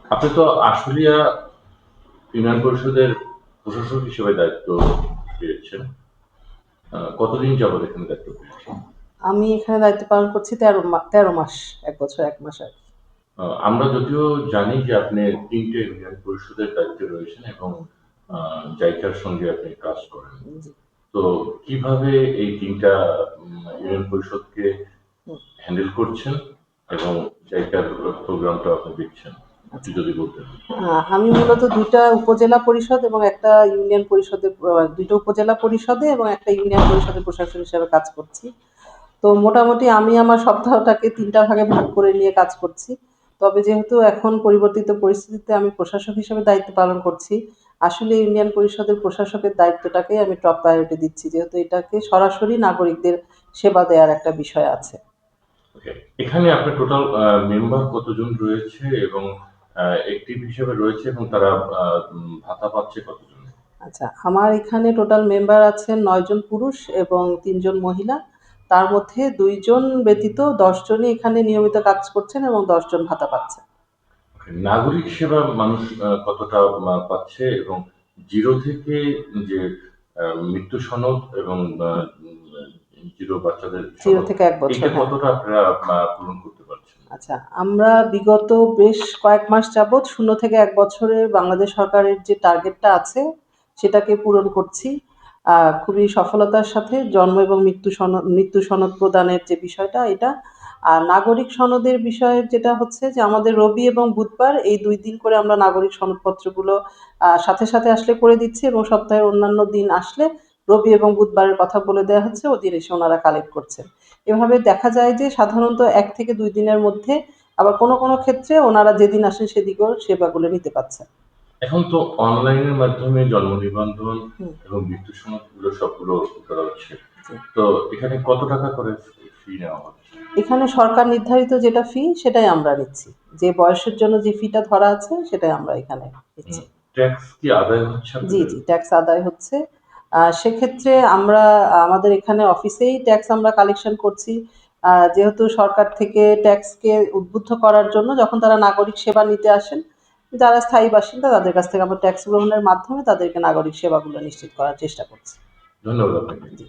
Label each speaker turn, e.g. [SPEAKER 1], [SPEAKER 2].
[SPEAKER 1] আপনি তো আশুলিয়া ইউনিয়ন পরিষদের প্রশাসক হিসেবে দায়িত্ব পেয়েছেন। কতদিন যাবত এখানে দায়িত্ব পেয়েছেন?
[SPEAKER 2] আমি এখানে দায়িত্ব পালন করছি ১৩ মাস, ১ বছর ১ মাস আর কি।
[SPEAKER 1] আমরা যদিও জানি যে আপনি ৩ টে ইউনিয়ন পরিষদের দায়িত্বে রয়েছেন এবং
[SPEAKER 2] হুম,
[SPEAKER 1] জাইকার সঙ্গে আপনি কাজ করেন।
[SPEAKER 2] জি।
[SPEAKER 1] তো কিভাবে এই ৩ টা ইউনিয়ন পরিষদকে
[SPEAKER 2] হুম,
[SPEAKER 1] হ্যান্ডেল করছেন এবং জাইকার প্রোগ্রামটা আপনি দেখছেন? একটু
[SPEAKER 2] আচ্ছা।
[SPEAKER 1] যদি বলতেন।
[SPEAKER 2] আমি মূলত ২টা উপজেলা পরিষদ এবং একটা ইউনিয়ন পরিষদে ২টা উপজেলা পরিষদে এবং একটা ইউনিয়ন পরিষদের প্রশাসক হিসেবে কাজ করছি। তো মোটামুটি আমি আমার সপ্তাহটাকে ৩টা ভাগে ভাগ করে নিয়ে কাজ করছি। তবে যেহেতু এখন পরিবর্তিত পরিস্থিতিতে আমি প্রশাসক হিসেবে দায়িত্ব পালন করছি, আসলে ইউনিয়ন পরিষদের প্রশাসকের দায়িত্বটাকেই আমি টপ প্রায়োরিটি দিচ্ছি। যেহেতু এটাকে সরাসরি নাগরিকদের সেবা দেওয়ার একটা বিষয় আছে।
[SPEAKER 1] ওকে। এখানে আপনার টোটাল মেম্বার কতজন রয়েছে এবং অ্যাক্টিভ হিসেবে রয়েছে এবং তারা ভাতা পাচ্ছে কতজন?
[SPEAKER 2] আচ্ছা, আমার এখানে টোটাল মেম্বার আছেন ৯ জন পুরুষ এবং ৩ জন মহিলা। তার মধ্যে ২ জন ব্যতীত ১০ জনই এখানে নিয়মিত কাজ করছেন এবং ১০ জন ভাতা পাচ্ছেন।
[SPEAKER 1] ওকে। নাগরিক সেবা মানুষ কতটা পাচ্ছে এবং 0 থেকে যে মৃত্যু সনদ এবং
[SPEAKER 2] হুম,
[SPEAKER 1] 0 বাচ্চাদের
[SPEAKER 2] ০
[SPEAKER 1] সনদ,
[SPEAKER 2] থেকে ১ বছর,
[SPEAKER 1] এইটা
[SPEAKER 2] হ্যাঁ।
[SPEAKER 1] কতটা আপনারা পূরণ করতে পারছেন?
[SPEAKER 2] আচ্ছা, আমরা বিগত বেশ কয়েক মাস যাবৎ ০ থেকে ১ বছরের বাংলাদেশ সরকারের যে টার্গেটটা আছে, সেটাকে পূরণ করছি। খুবই সফলতার সাথে জন্ম এবং মৃত্যু সনদ প্রদানের যে বিষয়টা এটা। আর নাগরিক সনদের বিষয়ে যেটা হচ্ছে যে আমাদের রবি এবং বুধবার এই ২ দিন করে আমরা নাগরিক সনদপত্রগুলো সাথে আসলে করে দিচ্ছি এবং সপ্তাহের অন্যান্য দিন আসলে রবি এবং বুধবারের কথা বলে দেয়া হচ্ছে, ওদিন এসে ওনারা কালেক্ট করছেন। এভাবে দেখা যায় যে সাধারণত ১ থেকে ২ দিনের মধ্যে, আবার কোনো ক্ষেত্রে ওনারা যেদিন আসেন সেদিকেও সেবাগুলো নিতে পারছেন।
[SPEAKER 1] এখন তো অনলাইনের মাধ্যমে জন্ম নিবন্ধন
[SPEAKER 2] হুম,
[SPEAKER 1] এবং মৃত্যু সনদগুলো সবগুলো করা হচ্ছে।
[SPEAKER 2] জি।
[SPEAKER 1] তো এখানে কত টাকা করে ফি নেওয়া হচ্ছে?
[SPEAKER 2] এখানে সরকার নির্ধারিত যেটা ফি সেটাই আমরা নিচ্ছি। যে বয়সের জন্য যে ফিটা ধরা আছে সেটাই আমরা এখানে নিচ্ছি।
[SPEAKER 1] ট্যাক্স কি আদায় হচ্ছে
[SPEAKER 2] জি,
[SPEAKER 1] আপনাদের?
[SPEAKER 2] জি, ট্যাক্স আদায় হচ্ছে। সেক্ষেত্রে আমরা আমাদের এখানে অফিসেই ট্যাক্স আমরা কালেকশন করছি। যেহেতু সরকার থেকে ট্যাক্সকে উদ্বুদ্ধ করার জন্য যখন তারা নাগরিক সেবা নিতে আসেন, যারা স্থায়ী বাসিন্দা তাদের কাছ থেকে আমরা ট্যাক্স গ্রহণের মাধ্যমে তাদেরকে নাগরিক সেবাগুলো নিশ্চিত করার চেষ্টা করছি।
[SPEAKER 1] ধন্যবাদ আপনাকে।
[SPEAKER 2] জি।